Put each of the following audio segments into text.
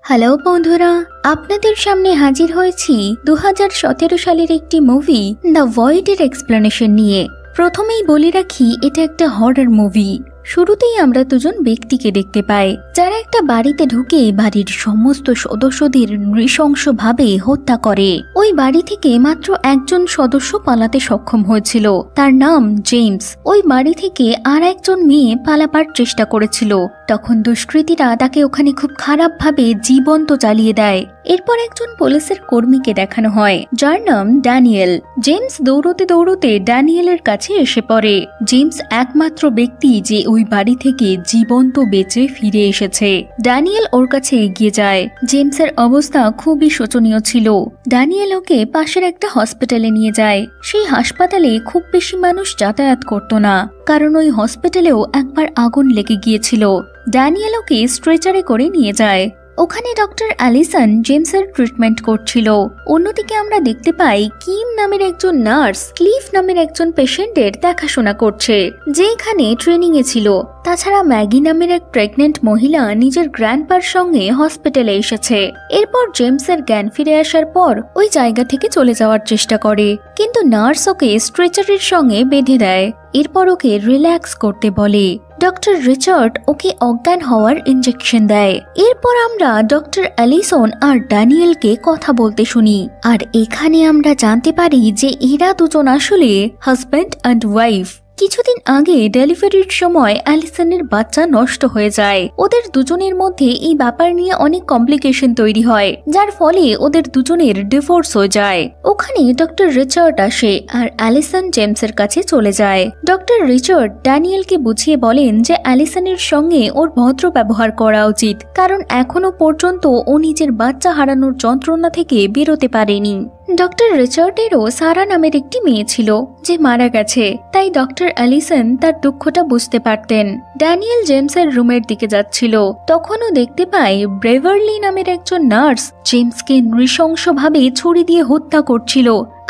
Hello বন্ধুরা, আপনাদের সামনে হাজির হয়েছি 2017 সালের একটি মুভি দ্য ভয়েডের এক্সপ্লেনেশন নিয়ে। প্রথমেই বলে রাখি, এটা একটা হরর মুভি। শুরুতেই আমরা দুজন ব্যক্তিকে দেখতে পাই যারা একটা বাড়িতে ঢুকে বাড়ির সমস্ত সদস্যদের নৃশংসভাবে হত্যা করে। ওই বাড়ি থেকে মাত্র একজন সদস্য পালাতে সক্ষম হয়েছিল, তার নাম জেমস। ওই বাড়ি থেকে আর একজন মেয়ে পালাবার চেষ্টা করেছিল, তখন দুষ্কৃতীরা তাকে ওখানে খুব খারাপভাবে জীবন্ত জ্বালিয়ে দেয়। এরপর একজন পুলিশের কর্মীকে দেখানো হয় যার নাম ড্যানিয়েল। জেমস দৌড়তে দৌড়তে ড্যানিয়েলের কাছে এসে পড়ে। জেমস একমাত্র ব্যক্তি যে ওই বাড়ি থেকে জীবন্ত বেঁচে ফিরে এসেছে। ড্যানিয়েল ওর কাছে এগিয়ে যায়। জেমসের অবস্থা খুবই শোচনীয় ছিল। ড্যানিয়েল ওকে পাশের একটা হসপিটালে নিয়ে যায়। সেই হাসপাতালে খুব বেশি মানুষ যাতায়াত করতো না, কারণ ওই হসপিটালেও একবার আগুন লেগে গিয়েছিল। ড্যানিয়েল ওকে স্ট্রেচারে করে নিয়ে যায়। ওখানে ডক্টর অ্যালিসন জেমসের ট্রিটমেন্ট করছিল। অন্যদিকে আমরা দেখতে পাই কিম নামের একজন নার্স ক্লিফ নামের একজন পেশেন্টের দেখাশোনা করছে, যে এখানে ট্রেনিং এ ছিল। তাছাড়া ম্যাগি নামের এক প্রেগনেন্ট মহিলা নিজের গ্র্যান্ডপার সঙ্গে হসপিটালে এসেছে। এরপর জেমসের জ্ঞান ফিরে আসার পর ওই জায়গা থেকে চলে যাওয়ার চেষ্টা করে, কিন্তু নার্স ওকে স্ট্রেচারের সঙ্গে বেঁধে দেয়। এরপর ওকে রিল্যাক্স করতে বলে। ডক্টর রিচার্ড ওকে অজ্ঞান হওয়ার ইনজেকশন দেয়। এরপর আমরা ডক্টর অ্যালিসন আর ড্যানিয়েলকে কথা বলতে শুনি, আর এখানে আমরা জানতে পারি যে এরা দুজন আসলে হাজব্যান্ড অ্যান্ড ওয়াইফ। কিছুদিন আগে ডেলিভারির সময় অ্যালিসনের বাচ্চা নষ্ট হয়ে যায়। ওদের দুজনের মধ্যে এই ব্যাপার নিয়ে অনেক কমপ্লিকেশন তৈরি হয়, যার ফলে ওদের দুজনের ডিভোর্স হয়ে যায়। ওখানে ডক্টর রিচার্ড আসে আর অ্যালিসন জেমসের কাছে চলে যায়। ডক্টর রিচার্ড ড্যানিয়েলকে বুঝিয়ে বলেন যে অ্যালিসনের সঙ্গে ওর ভদ্র ব্যবহার করা উচিত, কারণ এখনো পর্যন্ত ও নিজের বাচ্চা হারানোর যন্ত্রণা থেকে বেরোতে পারেনি। ডক্টর রিচার্ডেরও সারা নামের একটি মেয়ে ছিল যে মারা গেছে, তাই ডক্টর অ্যালিসন তার দুঃখটা বুঝতে পারতেন। ড্যানিয়েল জেমসের রুমের দিকে যাচ্ছিল, তখনও দেখতে পাই ব্রেভারলি নামের একজন নার্স জেমসকে নৃশংসভাবে ছুরি দিয়ে হত্যা করছিল,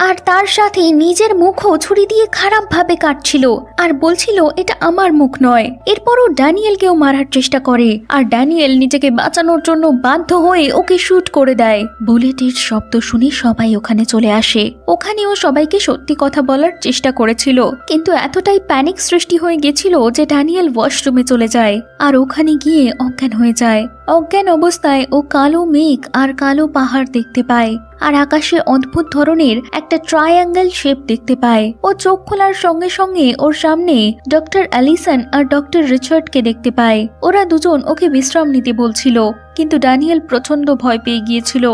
আর তার সাথে নিজের মুখও ছুরি দিয়ে খারাপভাবে কাটছিল আর বলছিল এটা আমার মুখ নয়। এরপরও ড্যানিয়েলকেও মারার চেষ্টা করে, আর ড্যানিয়েল নিজেকে বাঁচানোর জন্য বাধ্য হয়ে ওকে শুট করে দেয়। বুলেটের শব্দ শুনে সবাই ওখানে চলে আসে। ওখানেও সবাইকে সত্যি কথা বলার চেষ্টা করেছিল, কিন্তু এতটাই প্যানিক সৃষ্টি হয়ে গেছিল যে ড্যানিয়েল ওয়াশরুমে চলে যায় আর ওখানে গিয়ে অজ্ঞান হয়ে যায়। অজ্ঞান অবস্থায় ও কালো মেঘ আর কালো পাহাড় দেখতে পায়, আর আকাশে অদ্ভুত ধরনের একটা ট্রায়াঙ্গেল শেপ দেখতে পায়। ও চোখ খোলার সঙ্গে সঙ্গে ওর সামনে ডক্টর অ্যালিসন আর ডক্টর রিচার্ডকে দেখতে পায়। ওরা দুজন ওকে বিশ্রাম নিতে বলছিল, কিন্তু ড্যানিয়েল প্রচন্ড ভয় পেয়ে গিয়েছিল।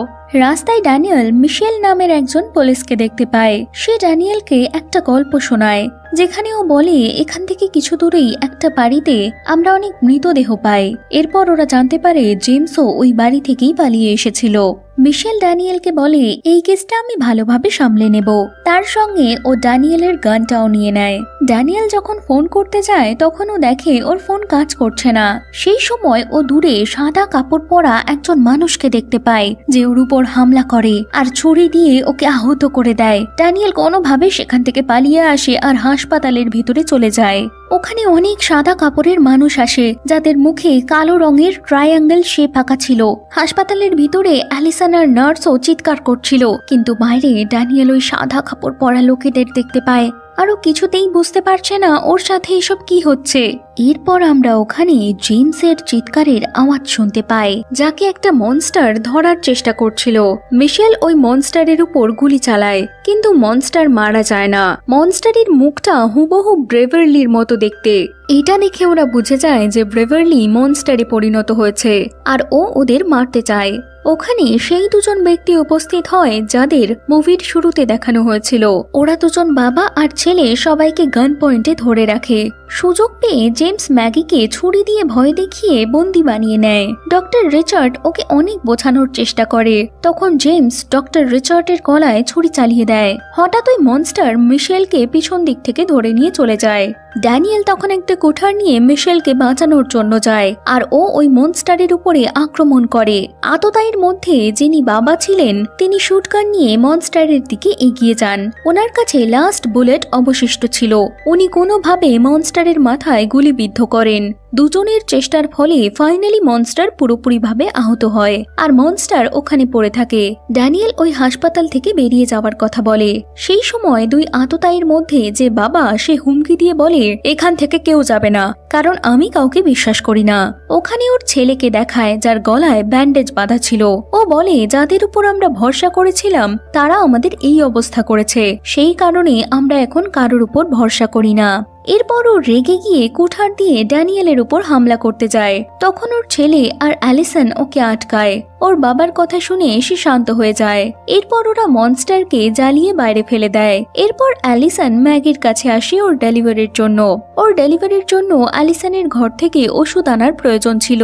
রাস্তায় ড্যানিয়েল মিশেল নামের একজন পুলিশকে দেখতে পায়। সে ড্যানিয়েলকে একটা গল্প শোনায়, যেখানে ও বলে এখান থেকে কিছু দূরেই একটা বাড়িতে আমরা অনেক মৃতদেহ পাই। এরপর ওরা জানতে পারে জেমসও ওই বাড়ি থেকেই পালিয়ে এসেছিল। মিশেল ড্যানিয়েলকে বলে এই কেসটা আমি ভালোভাবে সামলে নেব। তার সঙ্গে ও ড্যানিয়েলের গানটাও নিয়ে নেয়। ড্যানিয়েল যখন ফোন করতে যায় তখন ও দেখে ওর ফোন কাজ করছে না। সেই সময় ও দূরে সাদা কাপড় পরা একজন মানুষকে দেখতে পায় যে ওর উপর হামলা করে আর ছুরি দিয়ে ওকে আহত করে দেয়। ড্যানিয়েল কোনোভাবে সেখান থেকে পালিয়ে আসে আর হাসপাতালের ভিতরে চলে যায়। ওখানে অনেক সাদা কাপড়ের মানুষ আসে যাদের মুখে কালো রঙের ট্রায়াঙ্গেল শেপ আঁকা ছিল। হাসপাতালের ভিতরে অ্যালিসন আর নার্সও চিৎকার করছিল, কিন্তু বাইরে ড্যানিয়েল ওই সাদা কাপড় পরা লোকেদের দেখতে পায় আরো কিছুতেই বুঝতে পারছে না ওর সাথে এসব কি হচ্ছে। এরপর আমরা ওখানে জেমসের চিৎকারের আওয়াজ শুনতে পাই, যাকে একটা মনস্টার ধরার চেষ্টা করছিল। মিশেল ওই মনস্টারের উপর গুলি চালায়, কিন্তু মনস্টার মারা যায় না। মনস্টারের মুখটা হুবহু ব্রেভারলির মতো দেখতে। এটা দেখে ওরা বুঝে যায় যে ব্রেভারলি মনস্টারে পরিণত হয়েছে আর ও ওদের মারতে চায়। ওখানে সেই দুজন ব্যক্তি উপস্থিত হয় যাদের মুভির শুরুতে দেখানো হয়েছিল। ওরা দুজন বাবা আর ছেলে সবাইকে গান পয়েন্টে ধরে রাখে। সুযোগ পেয়ে জেমস ম্যাগিকে ছুরি দিয়ে ভয় দেখিয়ে বন্দি বানিয়ে নেয়। ডক্টর রিচার্ড ওকে অনেক বোঝানোর চেষ্টা করে, তখন জেমস ডক্টর রিচার্ডের গলায় ছুরি চালিয়ে দেয়। হঠাৎ ওই মনস্টার মিশেলকে পিছন দিক থেকে ধরে নিয়ে চলে যায়। ড্যানিয়েল তখন একটা কুঠার নিয়ে মিশেলকে বাঁচানোর জন্য যায়, আর ও ওই মনস্টারের উপরে আক্রমণ করে। আততায়ীর মধ্যে যিনি বাবা ছিলেন তিনি শুটগান নিয়ে মনস্টারের দিকে এগিয়ে যান। ওনার কাছে লাস্ট বুলেট অবশিষ্ট ছিল। উনি কোনোভাবে মনস্টারের মাথায় গুলিবিদ্ধ করেন। দুজনের চেষ্টার ফলে ফাইনালি মনস্টার পুরোপুরিভাবে আহত হয় আর মনস্টার ওখানে পড়ে থাকে। ড্যানিয়েল ওই হাসপাতাল থেকে বেরিয়ে যাওয়ার কথা বলে। সেই সময় দুই আততায়ীর মধ্যে যে বাবা সে হুমকি দিয়ে বলে এখান থেকে কেউ যাবে না, কারণ আমি কাউকে বিশ্বাস করি না। ওখানে ওর ছেলেকে দেখায় যার গলায় ব্যান্ডেজ বাঁধা ছিল। ও বলে যাদের উপর আমরা ভরসা করেছিলাম তারা আমাদের এই অবস্থা করেছে, সেই কারণে আমরা এখন কারোর উপর ভরসা করি না। এরপর ও রেগে গিয়ে কুঠার দিয়ে ড্যানিয়েলের উপর হামলা করতে যায়। তখন ওর ছেলে আর অ্যালিসন ওকে আটকায়। ওর বাবার কথা শুনে সে শান্ত হয়ে যায়। এরপর ওরা মনস্টারকে জ্বালিয়ে বাইরে ফেলে দেয়। এরপর অ্যালিসন ম্যাগির কাছে আসে ওর ডেলিভারির জন্য। অ্যালিসনের ঘর থেকে ওষুধ আনার প্রয়োজন ছিল।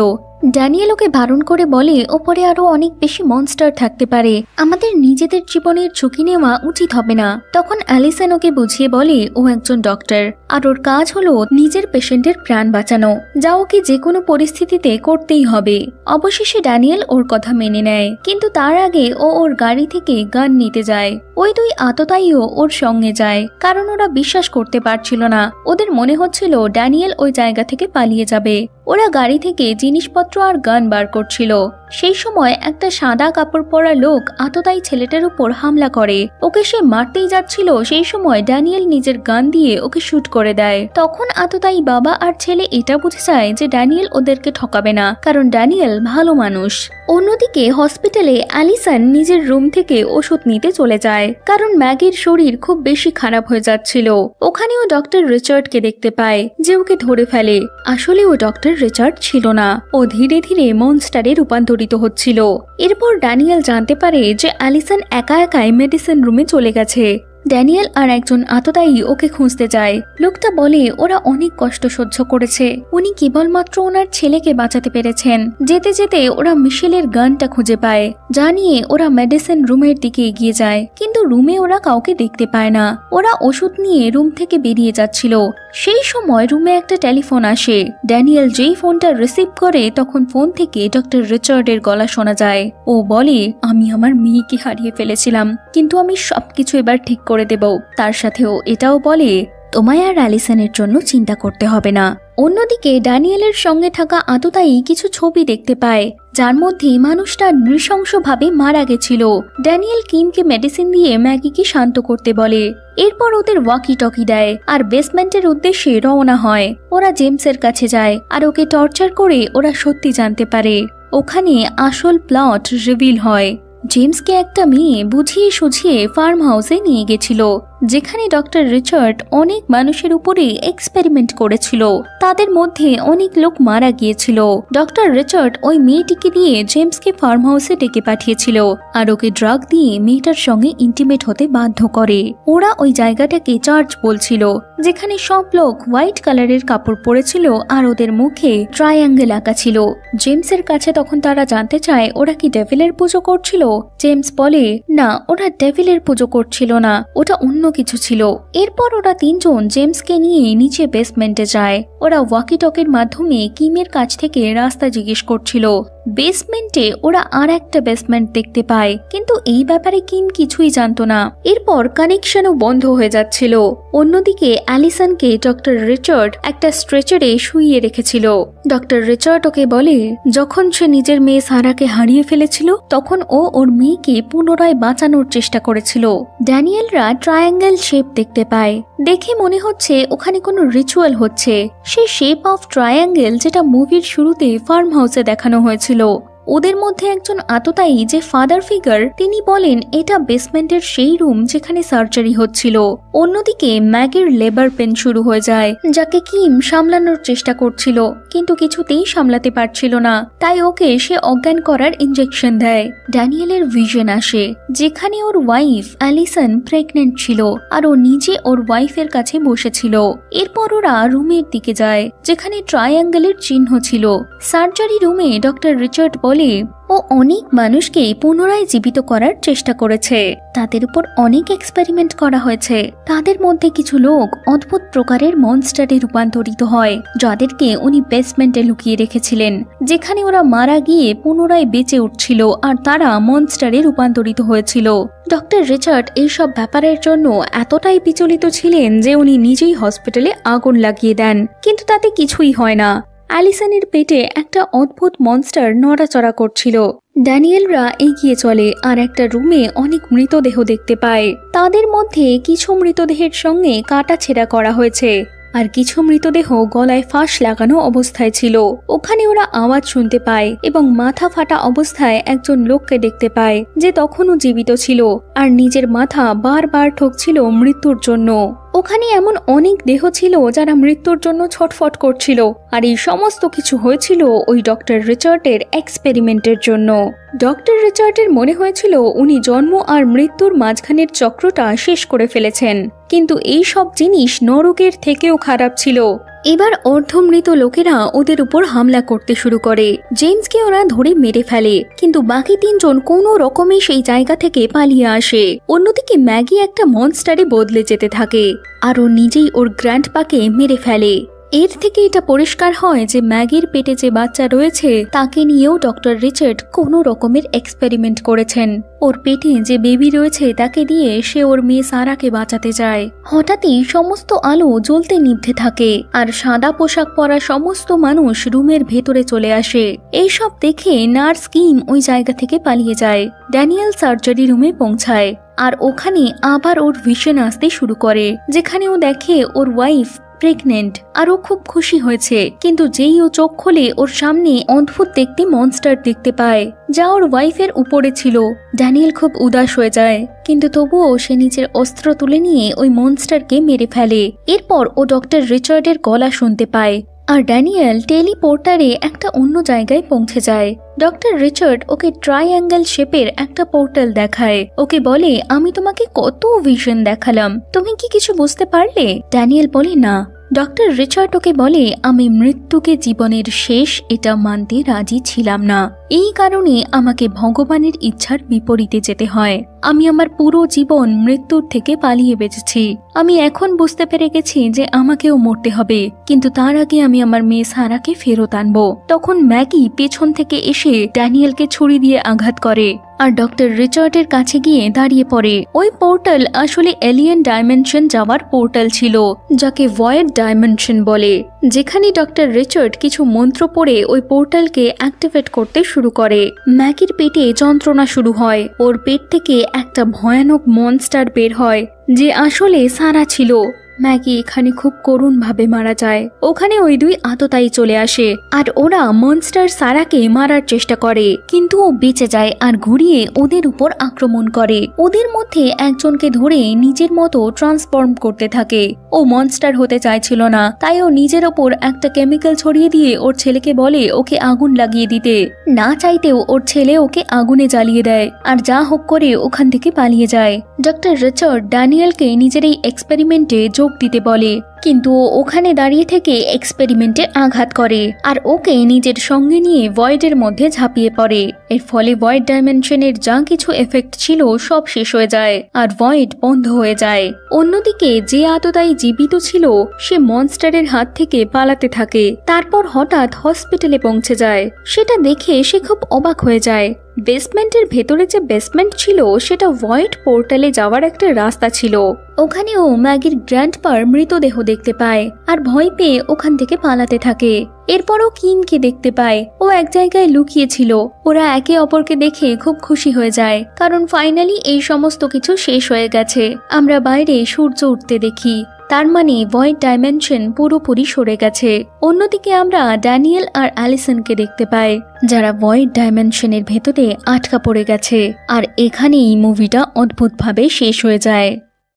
ড্যানিয়েল ওকে বারণ করে বলে ওপরে আরো অনেক বেশি মনস্টার থাকতে পারে, আমাদের নিজেদের জীবনের ঝুঁকি নেওয়া উচিত হবে না। তখন অ্যালিসন ওকে বুঝিয়ে বলে ও একজন ডক্টর আর ওর কাজ হলো নিজের পেশেন্টের প্রাণ বাঁচানো, যা ওকে যে কোনো পরিস্থিতিতে করতেই হবে। অবশেষে ড্যানিয়েল ওর কথা মেনে নেয়, কিন্তু তার আগে ও ওর গাড়ি থেকে গান নিতে যায়। ওই দুই আততায়ীও ওর সঙ্গে যায়, কারণ ওরা বিশ্বাস করতে পারছিল না। ওদের মনে হচ্ছিল ড্যানিয়েল ওই জায়গা থেকে পালিয়ে যাবে। ওরা গাড়ি থেকে জিনিসপত্র আর গান বার করছিল। সেই সময় একটা সাদা কাপড় পরা লোক আততায়ী ছেলেটার উপর হামলা করে। ওকে সে মারতেই যাচ্ছিল, সেই সময় ড্যানিয়েল নিজের গান দিয়ে ওকে শুট করে দেয়। তখন আততায়ী বাবা আর ছেলে এটা বুঝে যায় যে ড্যানিয়েল ওদেরকে ঠকাবে না, কারণ ড্যানিয়েল ভালো মানুষ। অন্যদিকে হসপিটালে অ্যালিসন নিজের রুম থেকে ওষুধ নিতে চলে যায়, কারণ ম্যাগির শরীর খুব বেশি খারাপ হয়ে যাচ্ছিল। ওখানেও ডক্টর রিচার্ডকে দেখতে পায়, যে ওকে ধরে ফেলে। আসলে ও ডক্টর রিচার্ড ছিল না, ও ধীরে ধীরে মনস্টারে রূপান্তরিত হচ্ছিল। এরপর ড্যানিয়েল জানতে পারে যে অ্যালিসন একা একাই মেডিসিন রুমে চলে গেছে। ড্যানিয়েল আর একজন আততায়ী ওকে খুঁজতে যায়। লোকটা বলে ওরা অনেক কষ্ট সহ্য করেছে, উনি কেবলমাত্র ওনার ছেলেকে বাঁচাতে পেরেছেন। যেতে যেতে ওরা মিশেলের গানটা খুঁজে পায়, যা নিয়ে ওরা মেডিসিন রুমের দিকে এগিয়ে যায়, কিন্তু রুমে ওরা কাউকে দেখতে পায় না। ওরা ওষুধ নিয়ে রুম থেকে বেরিয়ে যাচ্ছিল। সেই সময় রুমে একটা টেলিফোন আসে। ড্যানিয়েল যেই ফোনটা রিসিভ করে তখন ফোন থেকে ডক্টর রিচার্ডের গলা শোনা যায়। ও বলে আমি আমার মেয়েকে হারিয়ে ফেলেছিলাম, কিন্তু আমি সবকিছু এবার ঠিক করে দেব। তার সাথেও এটাও বলে তোমায় আর অ্যালিসনের জন্য চিন্তা করতে হবে না। অন্যদিকে ড্যানিয়েলের সঙ্গে থাকা আততায়ী কিছু ছবি দেখতে পায়, যার মধ্যে মানুষটা নৃশংসভাবে মারা গেছিল। ড্যানিয়েল কিমকে মেডিসিন দিয়ে ম্যাগিকে শান্ত করতে বলে। এরপর ওদের ওয়াকি টকি দেয় আর বেসমেন্টের উদ্দেশ্যে রওনা হয়। ওরা জেমসের কাছে যায় আর ওকে টর্চার করে ওরা সত্যি জানতে পারে। ওখানে আসল প্লট রিভিল হয়। জেমসকে একটা মেয়ে বুঝিয়ে সুঝিয়ে ফার্ম হাউসে নিয়ে গেছিল, যেখানে ডক্টর রিচার্ড অনেক মানুষের উপরে এক্সপেরিমেন্ট করেছিল। তাদের মধ্যে অনেক লোক মারা গিয়েছিল। ডক্টর রিচার্ড ওই মেয়েটিকে দিয়ে জেমসকে ফার্ম হাউসে ডেকে পাঠিয়েছিল আর ওকে ড্রাগ দিয়ে মেয়েটার সঙ্গে ইন্টিমেট হতে বাধ্য করে। ওরা ওই জায়গাটাকে চার্চ বলছিল, যেখানে সব লোক হোয়াইট কালারের কাপড় পরেছিল আর ওদের মুখে ট্রায়াঙ্গেল আঁকা ছিল। জেমসের কাছে তখন তারা জানতে চায় ওরা কি ডেভিলের পুজো করছিল। জেমস বলে না, ওরা ডেভিলের পুজো করছিল না, ওটা অন্য কিছু ছিল। এরপর ওরা তিনজন জেমসকে নিয়ে নিচে বেসমেন্টে যায়। ওরা ওয়াকি টকের মাধ্যমে কিমের কাছ থেকে রাস্তা জিজ্ঞেস করছিল। বেসমেন্টে ওরা আর একটা বেসমেন্ট দেখতে পায়, কিন্তু এই ব্যাপারে কিম কিছুই জানতো না। এরপর কানেকশনও বন্ধ হয়ে যাচ্ছিল। অন্যদিকে অ্যালিসনকে ডক্টর রিচার্ড একটা স্ট্রেচারে শুইয়ে রেখেছিল। ডক্টর রিচার্ড ওকে বলে যখন সে নিজের মেয়ে সারাকে হারিয়ে ফেলেছিল তখন ও ওর মেয়েকে পুনরায় বাঁচানোর চেষ্টা করেছিল। ড্যানিয়েলরা ট্রায়াঙ্গেল শেপ দেখতে পায়, দেখে মনে হচ্ছে ওখানে কোনো রিচুয়াল হচ্ছে। সেই শেপ অফ ট্রায়াঙ্গেল যেটা মুভির শুরুতে ফার্ম হাউসে দেখানো হয়েছিল। ওদের মধ্যে একজন আততায়ী যে ফাদার ফিগার, তিনি বলেন এটা বেসমেন্টের সেই রুম যেখানে সার্জারি হচ্ছিল। অন্যদিকে ম্যাগের লেবার পেন শুরু হয়ে যায়, যাকে কিম সামলানোর চেষ্টা করছিল, কিন্তু কিছুতেই সামলাতে পারছিল না। তাই ওকে সে অজ্ঞান করার ইনজেকশন দেয়। ড্যানিয়েলের ভিশন আসে, যেখানে ওর ওয়াইফ অ্যালিসন প্রেগনেন্ট ছিল আর ও নিজে ওর ওয়াইফের কাছে বসেছিল। এরপর ওরা রুমের দিকে যায়, যেখানে ট্রায়াঙ্গেলের চিহ্ন ছিল। সার্জারি রুমে ডক্টর রিচার্ড বলে ও অনেক মানুষকে পুনরায় জীবিত করার চেষ্টা করেছে। তাদের উপর অনেক এক্সপেরিমেন্ট করা হয়েছে। তাদের মধ্যে কিছু লোক অদ্ভুত প্রকারের মনস্টারে রূপান্তরিত হয়, যাদেরকে উনি বেসমেন্টে লুকিয়ে রেখেছিলেন, যেখানে ওরা মারা গিয়ে পুনরায় বেঁচে উঠছিল আর তারা মনস্টারে রূপান্তরিত হয়েছিল। ডক্টর রিচার্ড এইসব ব্যাপারের জন্য এতটাই বিচলিত ছিলেন যে উনি নিজেই হসপিটালে আগুন লাগিয়ে দেন, কিন্তু তাতে কিছুই হয় না। অ্যালিসনের পেটে একটা অদ্ভুত মনস্টার নড়াচড়া করছিল। ড্যানিয়েলরা এগিয়ে চলে আর একটা রুমে অনেক মৃতদেহ দেখতে পায়। তাদের মধ্যে কিছু মৃতদেহের সঙ্গে কাটাছেঁড়া করা হয়েছে আর কিছু মৃতদেহ গলায় ফাঁস লাগানো অবস্থায় ছিল। ওখানে ওরা আওয়াজ শুনতে পায় এবং মাথা ফাটা অবস্থায় একজন লোককে দেখতে পায় যে তখনও জীবিত ছিল আর নিজের মাথা বারবার ঠকছিল মৃত্যুর জন্য। ওখানে এমন অনেক দেহ ছিল যারা মৃত্যুর জন্য ছটফট করছিল আর এই সমস্ত কিছু হয়েছিল ওই ডক্টর রিচার্ডের এক্সপেরিমেন্টের জন্য। ডক্টর রিচার্ডের মনে হয়েছিল উনি জন্ম আর মৃত্যুর মাঝখানের চক্রটা শেষ করে ফেলেছেন, কিন্তু এই সব জিনিস নরকের থেকেও খারাপ ছিল। এবার অর্ধমৃত লোকেরা ওদের উপর হামলা করতে শুরু করে। জেমসকে ওরা ধরে মেরে ফেলে, কিন্তু বাকি তিনজন কোনো রকমে সেই জায়গা থেকে পালিয়ে আসে। অন্যদিকে ম্যাগি একটা মনস্টারে বদলে যেতে থাকে আর ও নিজেই ওর গ্র্যান্ডপাকে মেরে ফেলে। এর থেকে এটা পরিষ্কার হয় যে ম্যাগির পেটে যে বাচ্চা রয়েছে তাকে নিয়েও ডক্টর রিচার্ড কোনো রকমের এক্সপেরিমেন্ট করেছেন। ওর পেটে যে বেবি রয়েছে তাকে দিয়ে সে ওর মেয়ে সারাকে বাঁচাতে যায়। হঠাৎই সমস্ত আলো জ্বলতে নিভতে থাকে আর সাদা পোশাক পরা সমস্ত মানুষ রুমের ভেতরে চলে আসে। এইসব দেখে নার্স কিম ওই জায়গা থেকে পালিয়ে যায়। ড্যানিয়েল সার্জারি রুমে পৌঁছায় আর ওখানে আবার ওর ভিশন আসতে শুরু করে, যেখানে ও দেখে ওর ওয়াইফ প্রেগনেন্ট আর ও খুব খুশি হয়েছে। কিন্তু যেই ও চোখ খোলে ওর সামনে অদ্ভুত দেখতে মনস্টার দেখতে পায় যা ওর ওয়াইফের উপরে ছিল। ড্যানিয়েল খুব উদাস হয়ে যায়, কিন্তু তবুও সে নিজের অস্ত্র তুলে নিয়ে ওই মনস্টারকে মেরে ফেলে। এরপর ও ডক্টর রিচার্ডের গলা শুনতে পায় আর ড্যানিয়েল টেলিপোর্টারে একটা অন্য জায়গায় পৌঁছে যায়। ডক্টর রিচার্ড ওকে ট্রাইঅ্যাঙ্গেল শেপের একটা পোর্টাল দেখায়। ওকে বলে, আমি তোমাকে কত ভিশন দেখালাম, তুমি কি কিছু বুঝতে পারলে? ড্যানিয়েল বলে, না। ডক্টর রিচার্ড ওকে বলে, আমি মৃত্যুকে জীবনের শেষ এটা মানতে রাজি ছিলাম না, এই কারণে আমাকে ভগবানের ইচ্ছার বিপরীতে যেতে হয়। আমি আমার পুরো জীবন মৃত্যুর থেকে পালিয়ে বেঁচেছি। আমি এখন বুঝতে পেরে গেছি যে আমাকেও মরতে হবে, কিন্তু তার আগে আমি আমার মেয়ে সারাকে ফেরত আনবো। তখন ম্যাগি পেছন থেকে এসে ড্যানিয়েলকে ছুরি দিয়ে আঘাত করে আর ডক্টর রিচার্ডের কাছে গিয়ে দাঁড়িয়ে পড়ে। ওই পোর্টাল আসলে এলিয়েন ডাইমেনশন যাওয়ার পোর্টাল ছিল, যাকে ভয়েড ডাইমেনশন বলে, যেখানে ডক্টর রিচার্ড কিছু মন্ত্র পড়ে ওই পোর্টালকে অ্যাক্টিভেট করতে শুরু করে। ম্যাগির পেটে যন্ত্রণা শুরু হয়। ওর পেট থেকে একটা ভয়ানক মনস্টার বের হয় যে আসলে সারা ছিল। ম্যাগি এখানে খুব করুণ ভাবে মারা যায়। ওখানে ওই দুই আততায়ী চলে আসে আর ওরা মনস্টার সারাকে মারার চেষ্টা করে, কিন্তু ও বেঁচে যায় আর ঘুরিয়ে ওদের উপর আক্রমণ করে। ওদের মধ্যে একজনকে ধরে নিজের মতো ট্রান্সফর্ম করতে থাকে। ও মনস্টার হতে চাইছিল না, তাই ও নিজের ওপর একটা কেমিক্যাল ছড়িয়ে দিয়ে ওর ছেলেকে বলে ওকে আগুন লাগিয়ে দিতে। না চাইতেও ওর ছেলে ওকে আগুনে জ্বালিয়ে দেয় আর যা হোক করে ওখান থেকে পালিয়ে যায়। ডক্টর রিচার্ড ড্যানিয়েলকে নিজের এই এক্সপেরিমেন্টে যোগ দিতে বলে, কিন্তু ও ওখানে দাঁড়িয়ে থেকে এক্সপেরিমেন্টে আঘাত করে আর ওকে নিজের সঙ্গে নিয়ে ভয়েডের মধ্যে ঝাঁপিয়ে পড়ে। এর ফলে ভয়েড ডাইমেনশনের যা কিছু এফেক্ট ছিল সব শেষ হয়ে যায় আর ভয়েড বন্ধ হয়ে যায়। অন্যদিকে যে আততায়ী জীবিত ছিল সে মনস্টারের হাত থেকে পালাতে থাকে। তারপর হঠাৎ হসপিটালে পৌঁছে যায়। সেটা দেখে সে খুব অবাক হয়ে যায়। বেসমেন্টের ভেতরে যে বেসমেন্ট ছিল সেটা ভয়েড পোর্টালে যাওয়ার একটা রাস্তা ছিল। ওখানেও ম্যাগির গ্র্যান্ডপার মৃতদেহ দেখতে পায় আর ভয় পেয়ে ওখান থেকে পালাতে থাকে। এরপরও কিমকে দেখতে পায়, ও এক জায়গায় লুকিয়েছিল। ওরা একে অপরকে দেখে খুব খুশি হয়ে যায়, কারণ ফাইনালি এই সমস্ত কিছু শেষ হয়ে গেছে। আমরা বাইরে সূর্য উঠতে দেখি, তার মানে ভয়েড ডাইমেনশন পুরোপুরি সরে গেছে। অন্যদিকে আমরা ড্যানিয়েল আর অ্যালিসনকে দেখতে পাই, যারা ভয়েড ডাইমেনশনের ভেতরে আটকা পড়ে গেছে। আর এখানেই মুভিটা অদ্ভুতভাবে শেষ হয়ে যায়।